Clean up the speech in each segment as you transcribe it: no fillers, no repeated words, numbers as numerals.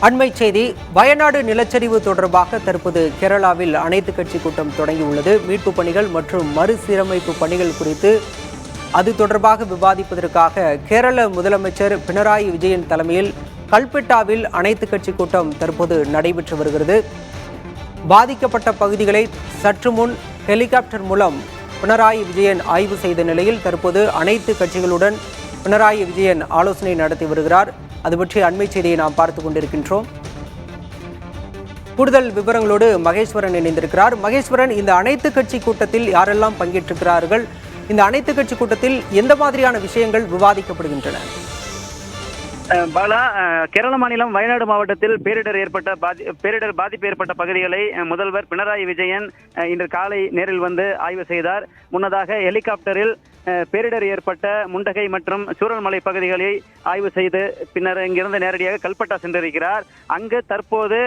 அண்மை செய்தி வயநாடு நிலச்சரிவு தொடர்பாக தற்போது கேரளாவில் அனைத்து கட்சி கூட்டம் தொடங்கியுள்ளது. மீட்பு பணிகள் மற்றும் மறுசீரமைப்பு பணிகள் குறித்து அது தொடர்பாக விவாதிப்பதற்காக கேரள முதலமைச்சர் பினராயி விஜயன் தலைமையில் கல்பெட்டாவில் அனைத்து கட்சி கூட்டம் தற்போது நடைபெற்று வருகிறது. பாதிக்கப்பட்ட பகுதிகளை சற்று முன் ஹெலிகாப்டர் மூலம் பினராயி விஜயன் ஆய்வு செய்த நிலையில் தற்போது அனைத்து கட்சிகளுடன் பினராயி விஜயன் ஆலோசனை நடத்தி வருகிறார். அது பற்றி அண்மை செய்தியை நாம் பார்த்துக் கொண்டிருக்கின்றோம். கூடுதல் விவரங்களோடு மகேஸ்வரன் இணைந்திருக்கிறார். மகேஸ்வரன், இந்த அனைத்து கட்சி கூட்டத்தில் யாரெல்லாம் பங்கேற்றிருக்கிறார்கள்? இந்த அனைத்து கட்சி கூட்டத்தில் எந்த மாதிரியான விஷயங்கள் விவாதிக்கப்படுகின்றன? பாலா, கேரள மாநிலம் வயநாடு மாவட்டத்தில் பேரிடர் பாதிப்பு ஏற்பட்ட பகுதிகளை முதல்வர் பினராயி விஜயன் இன்று காலை நேரில் வந்து ஆய்வு செய்தார். முன்னதாக ஹெலிகாப்டரில் பேரிடர் ஏற்பட்ட முண்டகை மற்றும் சூரல்மலை பகுதிகளை ஆய்வு செய்து பின்னர் இங்கிருந்து நேரடியாக கல்பட்டா சென்றிருக்கிறார். அங்கு தற்போது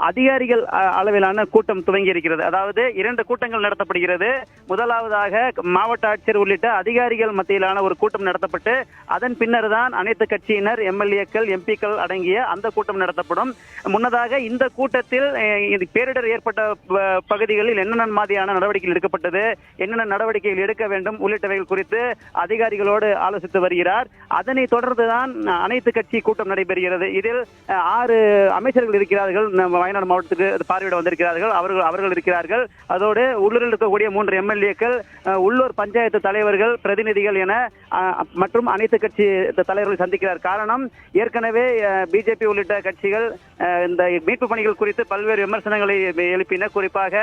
அதிகாரிகள் அளவிலான கூட்டம் துவங்கி இருக்கிறது. அதாவது 2 கூட்டங்கள் நடத்தப்படுகிறது. முதலாவதாக மாவட்ட ஆட்சியர் உள்ளிட்ட அதிகாரிகள் மத்தியிலான ஒரு கூட்டம் நடத்தப்பட்டு அதன் பின்னர் தான் அனைத்து கட்சியினர், எம்எல்ஏக்கள், எம்பிக்கள் அடங்கிய அந்த கூட்டம் நடத்தப்படும். முன்னதாக இந்த கூட்டத்தில் பேரிடர் ஏற்பட்ட பகுதிகளில் என்னென்ன மாதிரியான நடவடிக்கைகள் எடுக்கப்பட்டது, என்னென்ன நடவடிக்கைகள் எடுக்க வேண்டும் உள்ளிட்டவைகள் குறித்து அதிகாரிகளோடு ஆலோசித்து வருகிறார். அதனை தொடர்ந்துதான் அனைத்து கட்சி கூட்டம் நடைபெறுகிறது. இதில் 6 அமைச்சர்கள் இருக்கிறார்கள். வயநாடு மாவட்டத்துக்கு பார்வையிட வந்திருக்கிறார்கள். அவர்கள் இருக்கிறார்கள். அதோடு உள்ளூரில் இருக்கக்கூடிய 3 எம்எல்ஏக்கள், உள்ளூர் பஞ்சாயத்து தலைவர்கள், பிரதிநிதிகள் என மற்றும் அனைத்து கட்சி தலைவர்கள் சந்திக்கிறார். காரணம், ஏற்கனவே பிஜேபி உள்ளிட்ட கட்சிகள் இந்த மீட்பு பணிகள் குறித்து பல்வேறு விமர்சனங்களை எழுப்பின. குறிப்பாக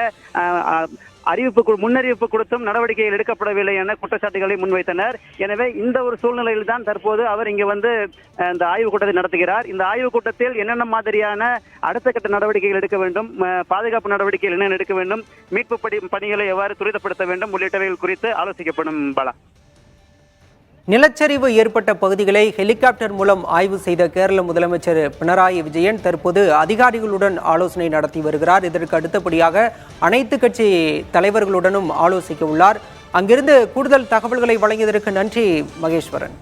முன்னறிவிப்பு கொடுத்தும் நடவடிக்கைகள் எடுக்கப்படவில்லை என குற்றச்சாட்டுகளை முன்வைத்தனர். எனவே இந்த ஒரு சூழ்நிலையில் தான் தற்போது அவர் இங்கு வந்து இந்த ஆய்வுக் கூட்டத்தை நடத்துகிறார். இந்த ஆய்வுக் கூட்டத்தில் என்னென்ன மாதிரியான அடுத்த கட்ட நடவடிக்கைகள் எடுக்க வேண்டும், பாதுகாப்பு நடவடிக்கைகள் என்னென்ன எடுக்க வேண்டும், மீட்பு பணிகளை எவ்வாறு துரிதப்படுத்த வேண்டும் உள்ளிட்டவைகள் குறித்து ஆலோசிக்கப்படும். பாலா, நிலச்சரிவு ஏற்பட்ட பகுதிகளை ஹெலிகாப்டர் மூலம் ஆய்வு செய்த கேரள முதலமைச்சர் பினராயி விஜயன் தற்போது அதிகாரிகளுடன் ஆலோசனை நடத்தி வருகிறார். இதற்கு அடுத்தபடியாக அனைத்து கட்சி தலைவர்களுடனும் ஆலோசிக்க உள்ளார். அங்கிருந்து கூடுதல் தகவல்களை வழங்கியதற்கு நன்றி மகேஸ்வரன்.